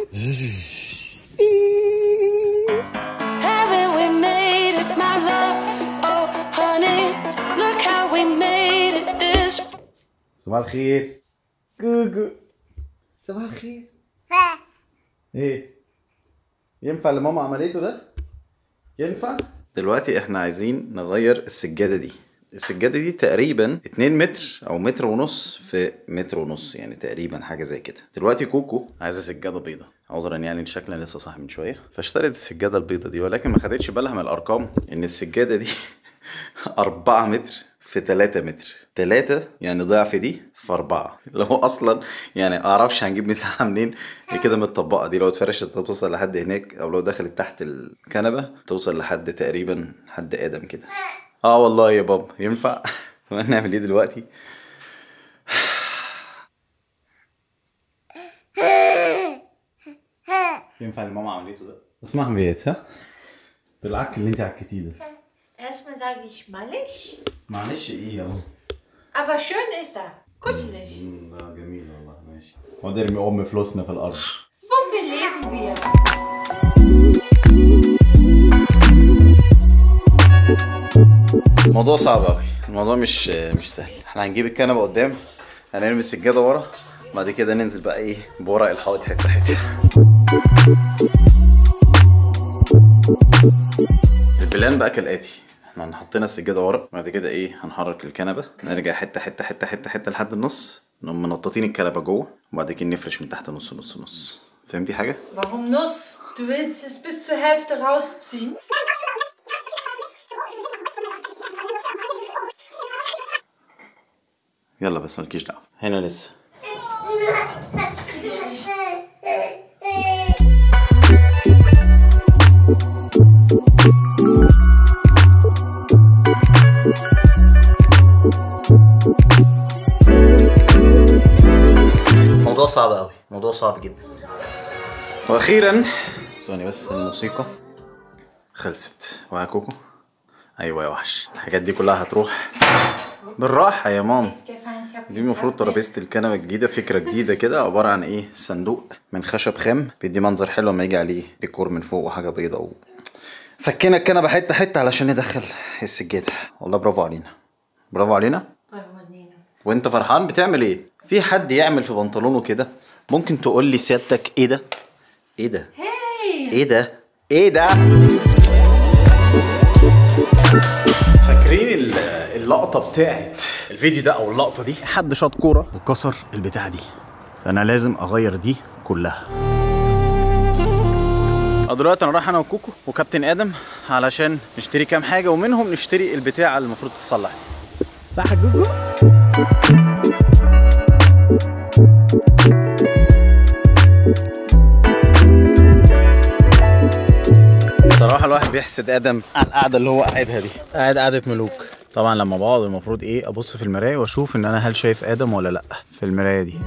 صباح الخير. جوجو صباح الخير. ايه ينفع اللي ماما عملته ده؟ ينفع؟ دلوقتي احنا عايزين نغير السجادة دي. السجادة دي تقريبا 2 متر او متر ونص في متر ونص، يعني تقريبا حاجة زي كده. دلوقتي كوكو عايزة سجادة بيضة، عذرا يعني شكلنا لسه صاحي من شوية، فاشترت السجادة البيضة دي، ولكن ما خدتش بالها من الارقام ان السجادة دي 4 متر في 3 متر. 3 يعني ضعف دي في 4، اللي هو اصلا يعني اعرفش هنجيب مساحة منين. هي كده متطبقة، دي لو اتفرشت توصل لحد هناك، او لو دخلت تحت الكنبة توصل لحد تقريبا حد ادم كده. والله يا بابا ينفع. هنعمل ايه دلوقتي؟ ينفع اللي ماما عملته ده؟ اسمع بيت ها؟ بالعك اللي انت عكتيه ده. Erstmal sage ich معلش. معلش ايه يا ماما؟ Aber schön ist er. Kuschelig. ده جميل والله. ماشي. هو نرمي فلوسنا في الارض. Wofür leben wir? الموضوع صعب قوي، الموضوع مش سهل. احنا هنجيب الكنبه قدام، هنرمي السجاده ورا، بعد كده ننزل بقى ايه بورق الحائط حته حته. البلان بقى كالاتي: احنا هنحطنا السجاده ورا، بعد كده ايه هنحرك الكنبه، نرجع حته حته حته حته حته لحد النص، نقوم منططين الكنبه جوه، وبعد كده نفرش من تحت نص نص نص. فهمتي حاجه؟ Warum Nuss? Du willst es bis zur Hälfte rausziehen? يلا بس مالكيش دعوه، هنا لسه. موضوع صعب قوي، موضوع صعب جدا. واخيرا ثواني بس، الموسيقى خلصت. ويا كوكو، ايوه يا وحش، الحاجات دي كلها هتروح بالراحه يا ماما. دي المفروض ترابيزه الكنبه الجديده، فكره جديده كده، عباره عن ايه؟ صندوق من خشب خام بيدي منظر حلو لما يجي عليه ديكور من فوق وحاجه بيضه فكينا الكنبه حته حته علشان ندخل السجاده. والله برافو علينا، برافو علينا. وانت فرحان بتعمل ايه؟ في حد يعمل في بنطلونه كده؟ ممكن تقول لي سيادتك ايه ده؟ ايه ده؟ ايه ده؟ ايه ده؟ فاكرين اللقطه بتاعت الفيديو ده او اللقطه دي؟ حد شاط كوره وكسر البتاعه دي، فانا لازم اغير دي كلها. دلوقتي انا رايح انا وكوكو وكابتن ادم علشان نشتري كام حاجه، ومنهم نشتري البتاعه اللي المفروض تتصلح. صح يا جوجو؟ صراحة الواحد بيحسد ادم على القعدة اللي هو قاعدها دي، قاعد قعدة ملوك. طبعا لما بقعد المفروض ايه؟ ابص في المراية واشوف ان انا هل شايف ادم ولا لا في المراية دي.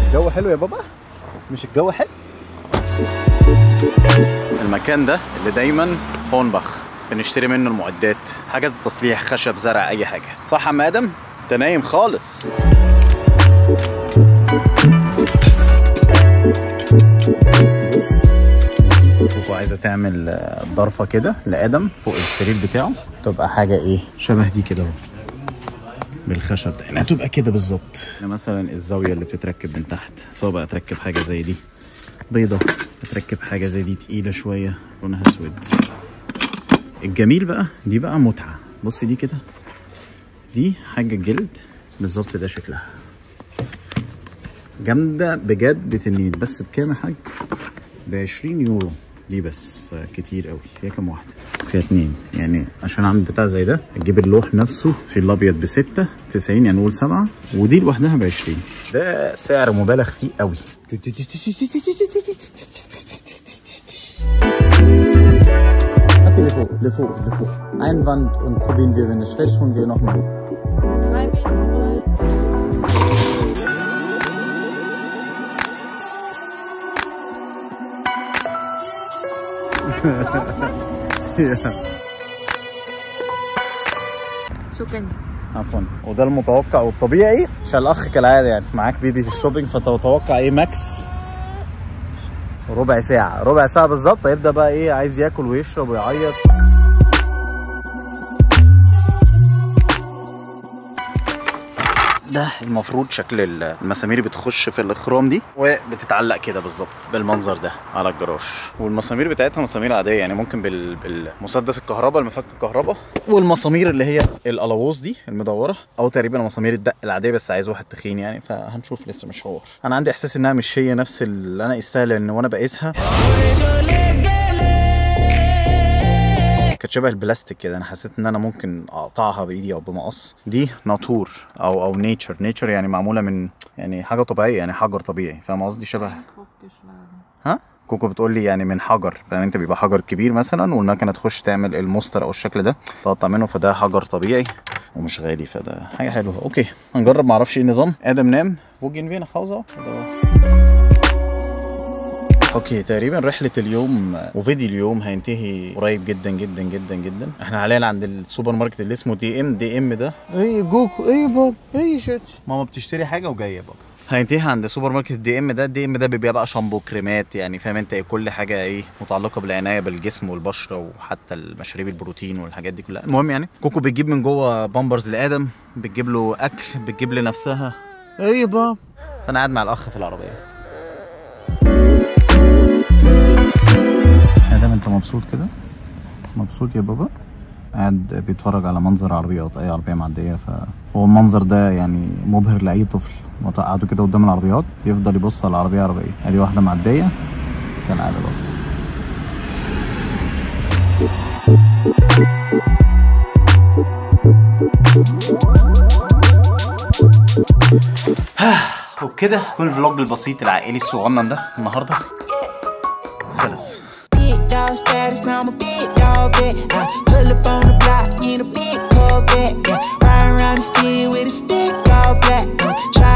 الجو حلو يا بابا؟ مش الجو حلو؟ المكان ده اللي دايما هونبخ بنشتري منه المعدات، حاجات التصليح، خشب، زرع، اي حاجة. صح يا عم ادم؟ انت نايم خالص. كوكو عايزة تعمل ضرفة كده لآدم فوق السرير بتاعه، تبقى حاجة ايه؟ شبه دي كده اهو، بالخشب ده، يعني هتبقى كده بالظبط. مثلا الزاوية اللي بتتركب من تحت، سواء بقى تركب حاجة زي دي بيضة، تركب حاجة زي دي تقيلة شوية لونها اسود. الجميل بقى دي بقى متعة. بص دي كده، دي حاجة جلد بالظبط، ده شكلها جامدة بجد بتنين. بس بكام يا حاج؟ ب20 يورو دي بس، فكتير قوي. هي كام واحدة؟ فيها 2 يعني. عشان اعمل بتاع زي ده تجيب اللوح نفسه في الابيض ب6 90، يعني نقول 7، ودي لوحدها ب20. ده سعر مبالغ فيه قوي. لفوق لفوق لفوق. Einwand und probieren wir, wenn es schlecht von wir nochmal. 3 Meter mal. Ja. شكرا. عفوا. وده المتوقع والطبيعي عشان الاخ كالعاده يعني معاك بيبي في الشوبينج، فتتوقع ايه ماكس ربع ساعه بالظبط هيبدا بقى ايه عايز ياكل ويشرب ويعيط. ده المفروض شكل المسامير بتخش في الاخرام دي وبتتعلق كده بالظبط بالمنظر ده على الجراج، والمسامير بتاعتها مسامير عاديه يعني ممكن بالمسدس الكهرباء المفك الكهرباء، والمسامير اللي هي القلاووز دي المدوره او تقريبا مسامير الدق العاديه بس عايز واحد تخين يعني، فهنشوف لسه مش هو. انا عندي احساس انها مش هي نفس اللي انا قستها لان وانا بقيسها كانت شبه البلاستيك كده، انا حسيت ان انا ممكن اقطعها بايدي او بمقص. دي ناتور او نيتشر يعني معموله من يعني حاجه طبيعيه يعني حجر طبيعي، فاهم قصدي؟ شبه ها كوكو بتقول لي يعني من حجر، يعني انت بيبقى حجر كبير مثلا والمكنه تخش تعمل المستر او الشكل ده تقطع منه، فده حجر طبيعي ومش غالي، فده حاجه حلوه. اوكي هنجرب، معرفش ايه النظام. ادم نام وجين فينا خوزه. اوكي تقريبا رحله اليوم وفيديو اليوم هينتهي قريب جدا جدا جدا جدا. احنا حاليا عند السوبر ماركت اللي اسمه دي ام ده. ايه جوكو ايه بابا ايه شت ماما بتشتري حاجه وجايه بابا. هينتهي عند سوبر ماركت دي ام ده بيبيع بقى شامبو كريمات يعني فاهم انت كل حاجه ايه متعلقه بالعنايه بالجسم والبشره وحتى المشاريب البروتين والحاجات دي كلها. المهم يعني كوكو بتجيب من جوه بامبرز لادم، بتجيب له اكل، بتجيب لنفسها ايه بابا. فانا قاعد مع الاخ في العربيه. ادم انت مبسوط كده؟ مبسوط يا بابا؟ قاعد بيتفرج على منظر عربيات، اي عربيه معديه، فهو المنظر ده يعني مبهر لاي طفل. وقعدوا كده قدام العربيات يفضل يبص على عربيه ادي واحده معديه كالعاده. بس وبكده يكون الفلوج البسيط العائلي الصغنن ده النهارده خلص. Dog status, I'm a big dog vet. I pull up on the block in a big Corvette. Yeah, riding around the city with a stick all black. Try